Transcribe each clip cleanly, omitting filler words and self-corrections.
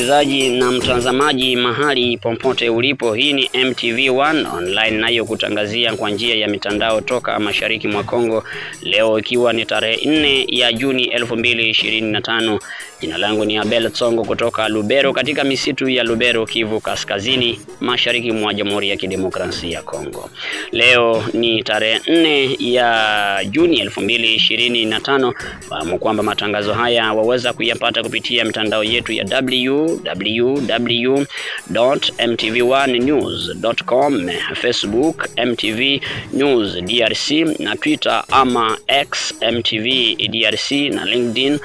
Msikilizaji na mtazamaji mahali popote ulipo, hii ni MTV1 online nayo kutangazia kwa njia ya mitandao toka mashariki mwa Kongo. Leo ikiwa ni tarehe 4 ya Juni 2025. Jina langu ni Abel Tsongo kutoka Lubero katika misitu ya Lubero, Kivu Kaskazini, mashariki mwa Jamhuri ya Kidemokrasia ya Kongo. Leo ni tarehe 4 ya Juni 2025. Fahamu kwamba matangazo haya waweza kuyapata kupitia mitandao yetu ya www.mtv1news.com, Facebook MTV News DRC, na Twitter ama X MTV DRC, na LinkedIn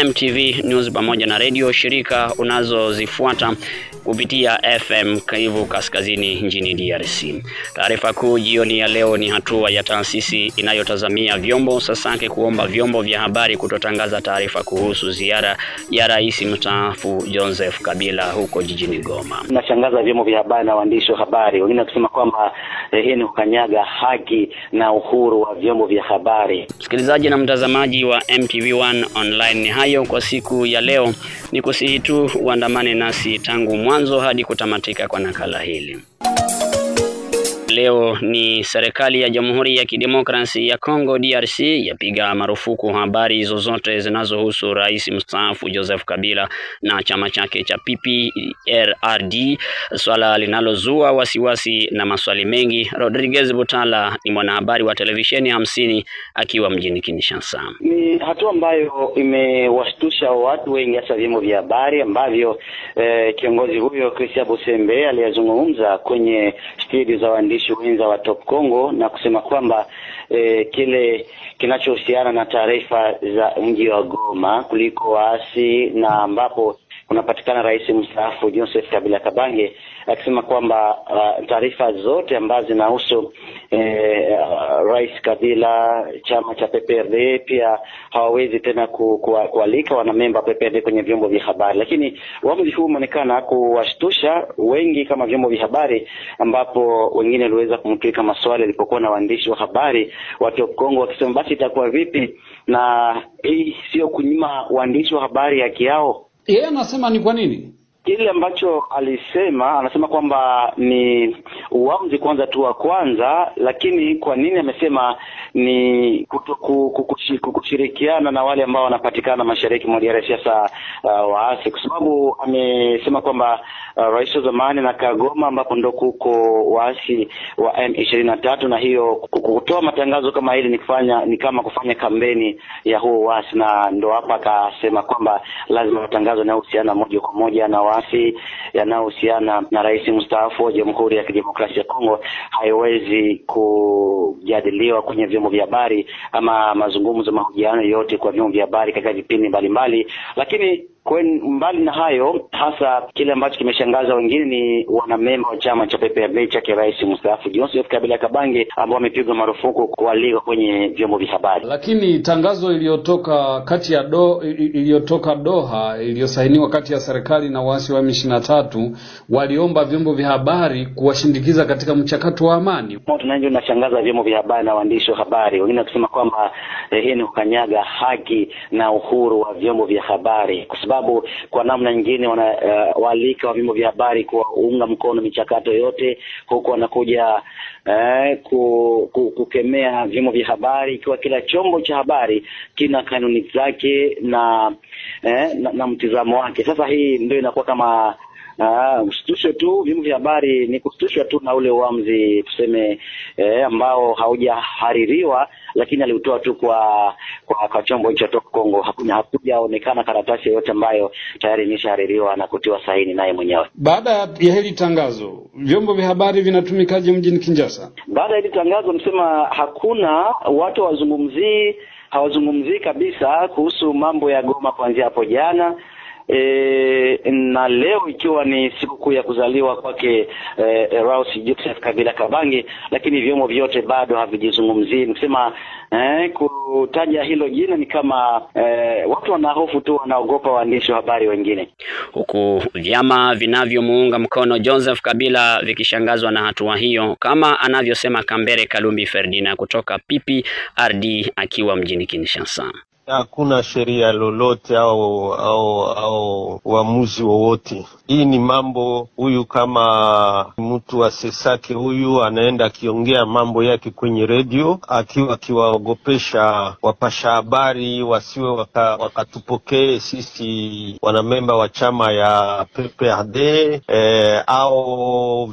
MTV News, pamoja na radio shirika unazozifuata kupitia FM Kivu Kaskazini nchini DRC. Taarifa kuu jioni ya leo ni hatua ya taasisi inayotazamia vyombo sasake kuomba vyombo vya habari kutotangaza taarifa kuhusu ziara ya rais mstaafu Joseph Kabila huko jijini Goma. Nashangaza vyombo vya habari na waandishi wa habari wengine kusema kwamba hii ni kukanyaga haki na uhuru wa vyombo vya habari. Msikilizaji na mtazamaji wa MTV1 online, ni hayo kwa siku ya leo. Ni kusihi tu uandamane nasi tangu mwanzo hadi kutamatika kwa nakala hili. Leo ni serikali ya Jamhuri ya Kidemokrasia ya Kongo DRC yapiga marufuku habari zozote zinazohusu rais mstaafu Joseph Kabila na chama chake cha PPRD, swala linalozua wasiwasi na maswali mengi. Rodriguez Butala ni mwanahabari wa televisheni 50 akiwa mjini Kinshasa. Ni hatua ambayo imewashtusha watu wengi, hasa vyombo vya habari ambavyo kiongozi huyo Christian Bosembe aliyezungumza kwenye studio za waandishi wenza wa Top Congo na kusema kwamba kile kinachohusiana na taarifa za mji wa Goma kuliko waasi na ambapo unapatikana rais mstaafu Joseph Kabila Kabange, akisema kwamba taarifa zote ambazo zinahusu rais Kabila, chama cha PPRD, pia hawawezi tena kualika wanamemba PPRD kwenye vyombo vya habari. Lakini uamuzi huu umeonekana kuwashtusha wengi kama vyombo vya habari, ambapo wengine waliweza kumtwika maswali alipokuwa na waandishi wa habari wa Top Congo wakisema basi itakuwa vipi, na hii sio kunyima waandishi wa habari haki yao. Yeye anasema ni kwa nini? Kile ambacho alisema, anasema kwamba ni uamuzi kwanza tu wa kwanza, lakini kwa nini amesema ni kushirikiana na wale ambao wanapatikana mashariki mwa DRC, sasa waasi, kwa sababu amesema kwamba rais wa zamani na Kagoma ambapo ndo kuko waasi wa M23, na hiyo kutoa matangazo kama hili ni kama kufanya kampeni ya huo waasi, na ndo hapa akasema kwamba lazima matangazo yanayohusiana moja kwa moja na waasi yanayohusiana na rais mstaafu wa Jamhuri ya Kidemokrasia ya Kongo haiwezi kujadiliwa kwenye vyombo vya habari ama mazungumzo, mahojiano yote kwa vyombo vya habari katika vipindi mbalimbali. Lakini mbali na hayo, hasa kile ambacho kimeshangaza wengine ni wanamemba wa chama cha PPRD cha rais mstaafu Joseph Kabila Kabange ambao wamepigwa marufuku kualika kwenye vyombo vya habari. Lakini tangazo iliyotoka iliyotoka Doha, iliyosainiwa kati ya serikali na waasi wa M23, waliomba vyombo vya habari kuwashindikiza katika mchakato wa amani. Tunanyo nashangaza vyombo vya habari na waandishi wa habari wengine wakisema kwamba hii ni kukanyaga haki na uhuru wa vyombo vya habari, kwa sababu kwa namna nyingine wanawaalika wa vyombo vya habari kuunga mkono michakato yote, huko wanakuja kukemea vyombo vya habari, ikiwa kila chombo cha habari kina kanuni zake na mtizamo wake. Sasa hii ndio inakuwa kama ustusho tu, vyombo vya habari ni kustushwa tu na ule uamuzi tuseme ambao haujahaririwa, lakini aliutoa tu kwa chombo hicho Top Congo. Hakujaonekana karatasi yote ambayo tayari imeshahaririwa na kutiwa saini naye mwenyewe. Baada ya hili tangazo, vyombo vya habari vinatumikaje mjini Kinshasa? Baada ya hili tangazo, msema hakuna watu hawazungumzii kabisa kuhusu mambo ya Goma kuanzia hapo jana. Na leo ikiwa ni siku ya kuzaliwa kwake rais Joseph Kabila Kabange, lakini vyombo vyote bado havijizungumzii. Nikisema kutaja hilo jina ni kama watu wanahofu tu, wanaogopa waandishi wa habari wengine, huku vyama vinavyomuunga mkono Joseph Kabila vikishangazwa na hatua hiyo, kama anavyosema Kambere Kalumbi Ferdinand kutoka PPRD akiwa mjini Kinshasa. Hakuna sheria lolote au uamuzi wowote. Hii ni mambo, huyu kama mtu wa Sesake huyu anaenda akiongea mambo yake kwenye radio akiwaogopesha wapasha habari wasiwe wakatupokee sisi wanamemba wa chama ya PPRD au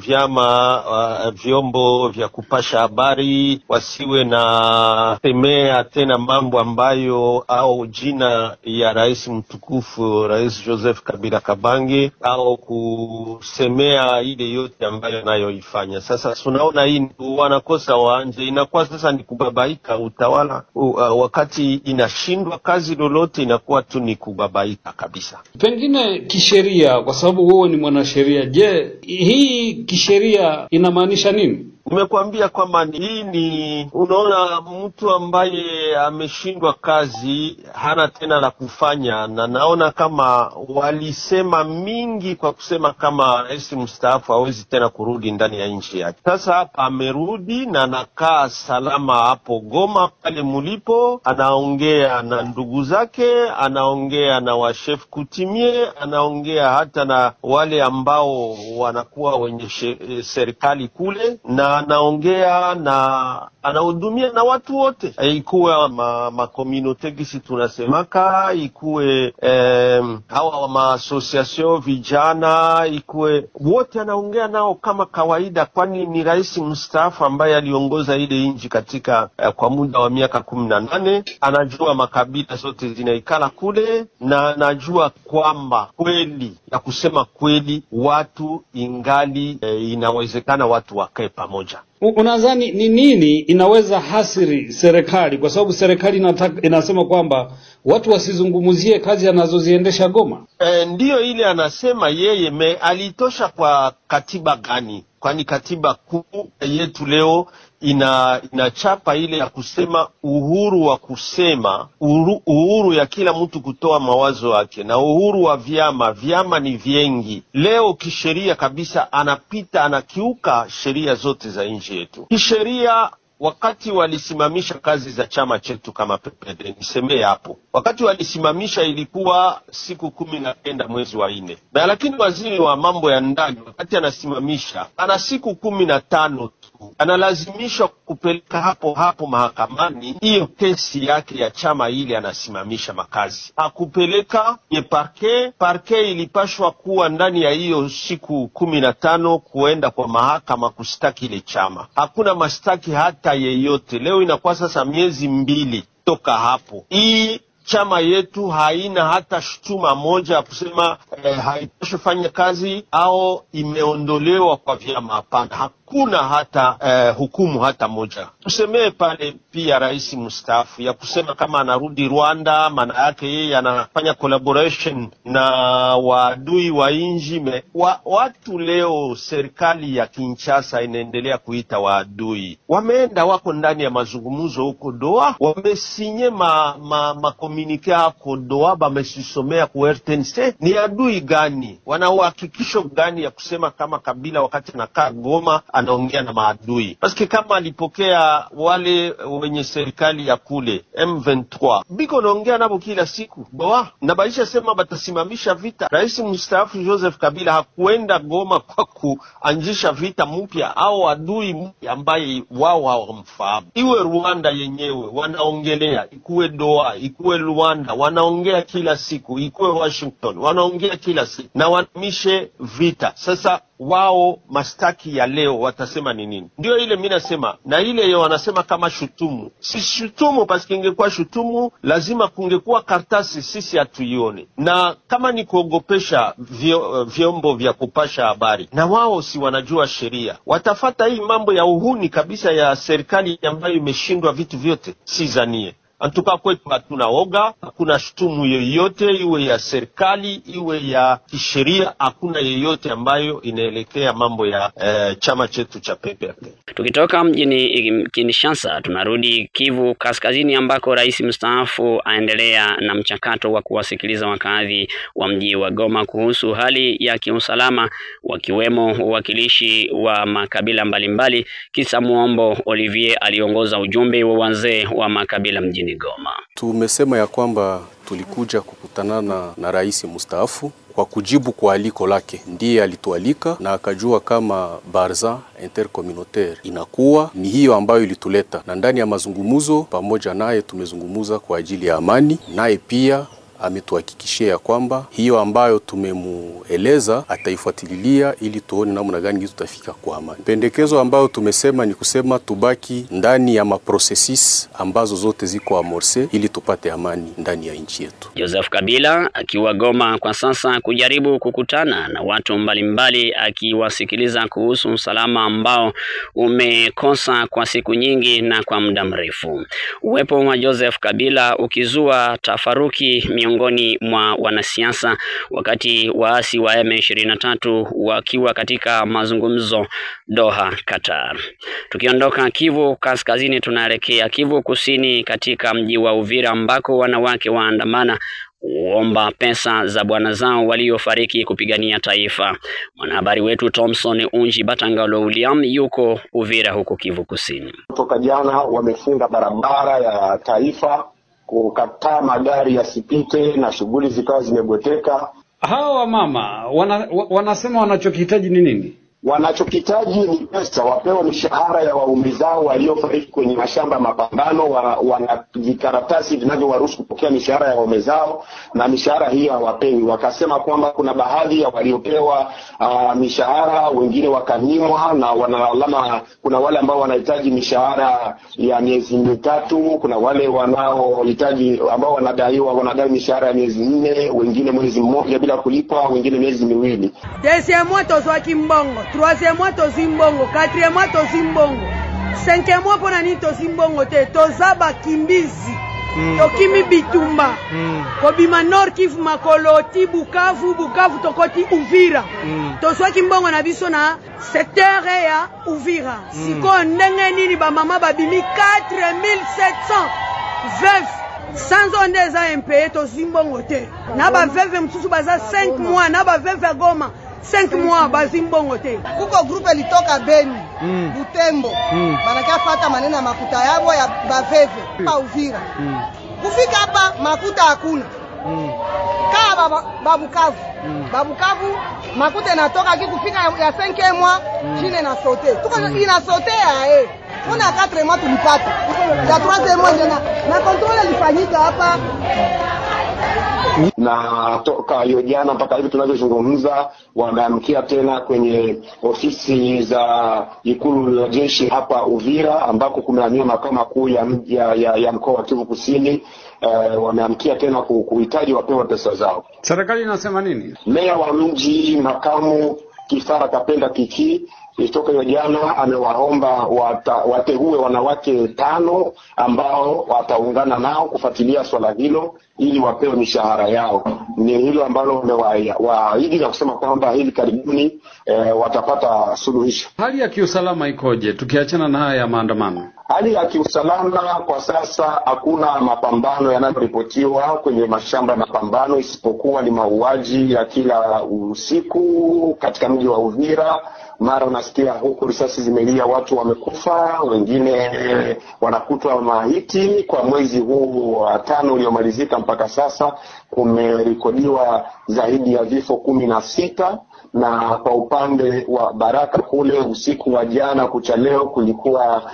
vyombo vya kupasha habari wasiwe na temea tena mambo ambayo au jina ya rais mtukufu Rais Joseph Kabila Kabange au kusemea ile yote ambayo nayoifanya. Sasa tunaona hii wanakosa wanje, inakuwa sasa ni kubabaika utawala wakati inashindwa kazi lolote, inakuwa tu ni kubabaika kabisa. Pengine kisheria, kwa sababu wewe ni mwanasheria, je, hii kisheria inamaanisha nini? Umekuambia kwamba hii ni, unaona, mtu ambaye ameshindwa kazi hana tena la kufanya, na naona kama walisema mingi kwa kusema kama rais mstaafu hawezi tena kurudi ndani ya nchi yake. Sasa hapa amerudi na anakaa salama hapo Goma pale mulipo, anaongea na ndugu zake, anaongea na wa chef coutumier, anaongea hata na wale ambao wanakuwa wenye serikali kule, na anaongea na anahudumia na watu wote, ikuwe makominote gisi tunasemaka, ikuwe hawa ma association vijana, ikuwe wote anaongea nao kama kawaida, kwani ni rais mstaafu ambaye aliongoza ile nchi katika kwa muda wa miaka 18. Anajua makabila zote zinaikala kule, na anajua kwamba kweli ya kusema kweli watu ingali inawezekana watu wakae pamoja. Unadhani ni nini inaweza hasiri serikali, kwa sababu serikali inasema kwamba watu wasizungumuzie kazi anazoziendesha Goma? Ndiyo ile anasema yeye alitosha kwa katiba gani? Kwani katiba kuu yetu leo inachapa ile ya kusema uhuru wa kusema, uhuru ya kila mtu kutoa mawazo yake, na uhuru wa vyama ni viengi. Leo kisheria kabisa anakiuka sheria zote za nchi yetu. Kisheria wakati walisimamisha kazi za chama chetu kama PPRD, nisemee hapo, wakati walisimamisha ilikuwa siku 19 mwezi wa 4, lakini waziri wa mambo ya ndani wakati anasimamisha ana siku 15 tu, analazimishwa kupeleka hapo mahakamani hiyo kesi yake ya chama ile anasimamisha makazi. Hakupeleka ye parquet ilipashwa kuwa ndani ya hiyo siku 15 kuenda kwa mahakama kustaki ile chama. Hakuna mastaki hata yeyote. Leo inakuwa sasa miezi 2 toka hapo. Hii chama yetu haina hata shutuma moja ya kusema haipaswi fanya kazi au imeondolewa kwa vyama. Hapana, hakuna hata hukumu hata moja. Tusemee pale pia rais mstaafu ya kusema kama anarudi Rwanda, maana yake yeye anafanya collaboration na waadui wa inji. Watu leo serikali ya Kinshasa inaendelea kuita waadui. Wameenda wako ndani ya mazungumzo huko Doha, wamesinye makomunike hako Doha, wamesisomea ku RTNC. Ni adui gani? Wana uhakikisho gani ya kusema kama Kabila wakati anakaa Goma anaongea na maadui? Paske kama alipokea wale wenye serikali ya kule M23 biko naongea nabo kila siku Doha, na baisha sema batasimamisha vita. Rais mstaafu Joseph Kabila hakuenda Goma kwa kuanzisha vita mpya au adui mpya ambaye wao hawamfahamu. Iwe Rwanda yenyewe wanaongelea, ikuwe Doha, ikuwe Rwanda wanaongea kila siku, ikuwe Washington wanaongea kila siku na wanamishe vita. Sasa wao mastaki ya leo watasema ni nini? Ndio ile mimi nasema, na ile wanasema kama shutumu. Si shutumu, paski ingekuwa shutumu lazima kungekuwa kartasi sisi hatuione. Na kama ni kuogopesha vyombo vya kupasha habari, na wao si wanajua sheria, watafata hii mambo ya uhuni kabisa ya serikali ambayo imeshindwa vitu vyote. Si zanie antuka kwetu hatuna oga, hakuna shutumu yoyote, iwe ya serikali iwe ya kisheria, hakuna yoyote ambayo inaelekea mambo ya chama chetu cha PPRD. Tukitoka mjini Kinshasa tunarudi Kivu Kaskazini, ambako rais mstaafu aendelea na mchakato wa kuwasikiliza wakazi wa mji wa Goma kuhusu hali ya kiusalama, wakiwemo wawakilishi wa makabila mbalimbali. Kisa Muombo Olivier aliongoza ujumbe wa wazee wa makabila mjini Goma. Tumesema ya kwamba tulikuja kukutanana na rais mstaafu kwa kujibu kwa aliko lake. Ndiye alitualika na akajua kama Barza intercommunautaire inakuwa ni hiyo ambayo ilituleta, na ndani ya mazungumuzo pamoja naye tumezungumuza kwa ajili ya amani, naye pia ametuhakikishia kwamba hiyo ambayo tumemueleza ataifuatilia ili tuone namna gani tutafika kwa amani. Pendekezo ambayo tumesema ni kusema tubaki ndani ya maprocesses ambazo zote ziko amorce ili tupate amani ndani ya nchi yetu. Joseph Kabila akiwa Goma kwa sasa kujaribu kukutana na watu mbalimbali akiwasikiliza kuhusu usalama ambao umekosa kwa siku nyingi na kwa muda mrefu. Uwepo wa Joseph Kabila ukizua tafaruki miongoni mwa wanasiasa wakati waasi wa M23 wakiwa katika mazungumzo Doha, Qatar. Tukiondoka Kivu Kaskazini tunaelekea Kivu Kusini katika mji wa Uvira ambako wanawake waandamana kuomba pesa za bwana zao waliofariki kupigania taifa. Mwanahabari wetu Thompson Unji Batangalo William yuko Uvira huko Kivu Kusini. Kutoka jana wamefunga barabara ya taifa, kukataa magari yasipite na shughuli zikawa zimegoteka. Hawa mama wanasema wanachokihitaji ni nini? Wanachokitaji ni pesa, wapewe mishahara ya waume zao waliofariki kwenye mashamba ya mapambano. Wana vikaratasi vinavyowaruhusu kupokea mishahara ya waume zao, na mishahara hiyo hawapewi. Wakasema kwamba kuna baadhi ya waliopewa mishahara, wengine wakanyimwa, na wanalama. Kuna wale ambao wanahitaji mishahara ya miezi 3, kuna wale wanaohitaji ambao wanadai mishahara ya miezi 4, wengine mwezi mmoja bila kulipa, wengine miezi 2. Deuxième mois tozwa kimbongo, troisième mois tozimbongo, quatrième mois tozimbongo, cinquième mois pona ni tozimbongo te, tozaba kimbizi. Tokimi bitumba. Kobima Nord Kivu, Makoloti, Bukavu tokoti Uvira. Tozwa kimbongo na biso na secteur ya Uvira. Siko ndenge nini ba mama babimi 4700 veuf sans onde za impayé tozimbongo te. Na ba veuve msusu baza 5 mois, na ba veuve Goma 5 mois bazimbongo te. Kuko grupe litoka Beni, Butembo, banakia fata maneno ya makuta yabo ya baveve pa Uvira. Kufika hapa makuta hakuna. Kaa Babukavu makuta natoka kufika ya 5 mois chine na sote. Tuko inasotea Kuna 4 mois tulipata. Ya 3 mois na controle ilifanyika hapa. Na toka hiyo jana mpaka hivi tunavyozungumza wameamkia tena kwenye ofisi za ikulu la jeshi hapa Uvira ambako kumehamia makao makuu ya mkoa wa Kivu Kusini. Wameamkia tena kuhitaji wapewe pesa zao. Serikali inasema nini? Meya wa mji makamu Kifara Kapenda Kiki kutoka hiyo jana amewaomba wateue wanawake 5 ambao wataungana nao kufuatilia swala hilo ili wapewe mishahara yao. Ni hilo ambalo wamewaahidi na kusema kwamba hivi karibuni watapata suluhisho. Hali ya kiusalama ikoje tukiachana na haya ya maandamano? Hali ya kiusalama kwa sasa hakuna mapambano yanayoripotiwa kwenye mashamba ya mapambano, isipokuwa ni mauaji ya kila usiku katika mji wa Uvira. Mara unasikia huku risasi zimelia, watu wamekufa, wengine wanakutwa maiti. Kwa mwezi huu wa 5 uliomalizika mpaka sasa kumerekodiwa zaidi ya vifo 16. Na kwa upande wa Baraka kule usiku wa jana kucha leo kulikuwa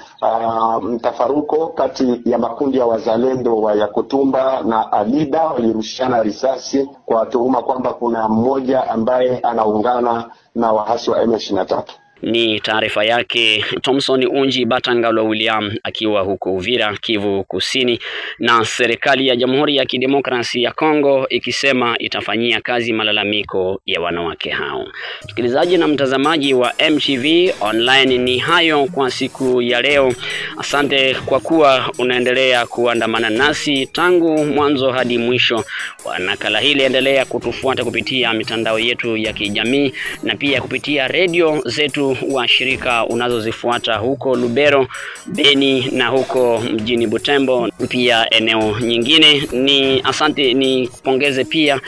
mtafaruko kati ya makundi ya wazalendo wa Yakutumba na Alida, walirushana risasi kwa tuhuma kwamba kuna mmoja ambaye anaungana na waasi wa M23. Ni taarifa yake Thompson Unji Batangalo William akiwa huko Uvira, Kivu Kusini, na serikali ya Jamhuri ya Kidemokrasia ya Kongo ikisema itafanyia kazi malalamiko ya wanawake hao. Msikilizaji na mtazamaji wa MTV Online, ni hayo kwa siku ya leo. Asante kwa kuwa unaendelea kuandamana nasi tangu mwanzo hadi mwisho wa nakala hili. Endelea kutufuata kupitia mitandao yetu ya kijamii na pia kupitia radio zetu wa shirika unazozifuata huko Lubero, Beni na huko mjini Butembo, pia eneo nyingine. Ni asante, ni kupongeze pia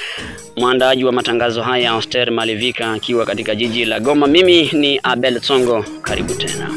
mwandaji wa matangazo haya Oster Malivika akiwa katika jiji la Goma. Mimi ni Abel Tsongo, karibu tena.